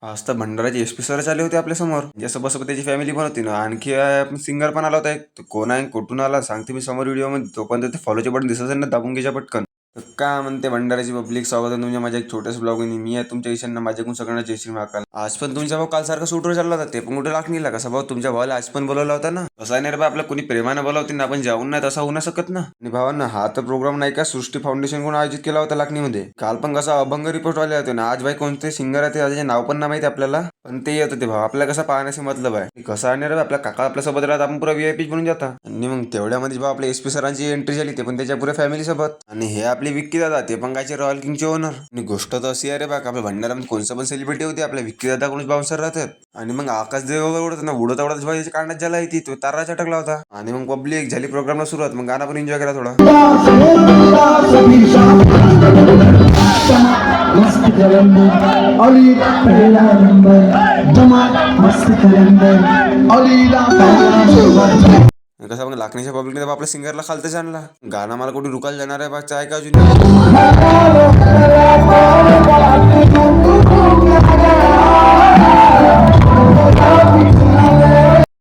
आज तर भंडाराचे एसपी सरच आले होते आपल्या समोर. जसं बसं त्याची फॅमिली पण होती ना. आणखी सिंगर पण आला होता एक. तो कोण आहे कुठून आला सांगते मी समोर व्हिडिओ मध्ये. तोपर्यंत ते फॉलोचे बटन दिसत ना, दाबून घ्यायच्या पटकन. तर काय म्हणते भंडाराची पब्लिक, स्वागत आहे तुमच्या माझ्या एक छोट्याच ब्लॉग मध्ये. मी आहे तुमच्या ईशान्य, माझ्याकडून सगळ्यांना जय श्री महाकाल. आज पण तुमचा भाऊ काल सारखा शूटवर चालला होता, ते पण कुठे लागणीला. कसा भाऊ तुमच्या भावाला आज पण बोलवला होता ना. तसा नाही रे बा, आपल्या कोणी प्रेमानं बोलावते ना, आपण जाऊन नाही तसा होऊ नाही शकत ना. आणि भावांना हा तर प्रोग्राम नाही का सृष्टी फाउंडेशन कडून आयोजित केला होता लाखनीमध्ये. काल पण कसा अभंग रिपोर्ट वाले होते ना. आज भाई कोणते सिंगर आहे ते त्याचे नाव पण नाही माहिती आपल्याला, पण ते येत होते भाऊ. आपल्याला कसं पाहण्याचे मतलब आहे कसं आहे रे, आपल्या काका आपल्या सोबत राहत आपण पुरा व्हीआयपी बनून जाता. आणि मग तेवढ्यामध्ये भाऊ आपल्या एसपी सरांची एंट्री झाली, ते पण त्याच्या पुऱ्या फॅमिली सोबत. आणि हे आपली विक्की दादा, ते पण काय रॉयल किंगचे ओनर. आणि गोष्ट तर अशी आहे रे बा, आपल्या भंडारामध्ये कोणचं पण सेलिब्रिटी होती, आपल्या विक्की दादा कोणच बाउन्सर राहतात. आणि मग आकाश देव वगैरे उडत ना, उडत उडत भाई काढण्यात ज्याला येते तो तारा चटकला होता. आणि मग पब्लिक झाली प्रोग्रामला सुरुवात. मग गाणं पण एन्जॉय केला थोडा. मस्त कलंदर अलीला पहिला नंबर, धमाल मस्त कलंदर अलीला पहिला नंबर. कसं मग लाखणीच्या पब्लिकने आपल्या सिंगरला खालतच आणला. गाणं मला कुठे रुकायला जाणार आहे बागचं ऐका अजून.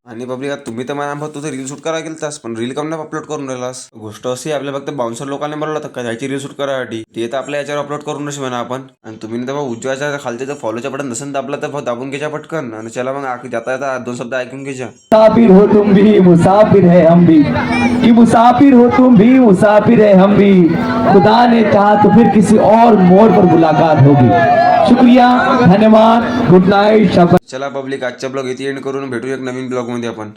आणि पब्लिक आता तुम्ही तर मला तुझं रील शूट करा गेलतास, पण रील कम अपलोड करून राहिलास. गोष्ट अशी आपल्या फक्त बाउन्सर लोकांनी बोलवलं तर त्याची रील शूट करासाठी, ते तर आपल्या याच्यावर अपलोड करून नसे म्हणा आपण. आणि तुम्ही तर उजव्याच्या खालचे जर फॉलोच्या बटन नसेल तर आपला तर दाबून घ्यायच्या पटकन. आणि चला मग जाता येता दोन शब्द ऐकून घ्यायच्या. मुसाफिर हो तुम भी मुसाफिर है हम भी, कि मुसाफिर हो तुम भी मुसाफिर है हम भी, खुदा ने चाहा तो फिर किसी और मोड़ पर मुलाकात होगी. शुक्रिया, धन्यवाद, गुड नाइट, शाबाश. चला पब्लिक, आजच्या ब्लॉग इथे एंड करून भेटू एक नवीन ब्लॉग मध्ये आपण.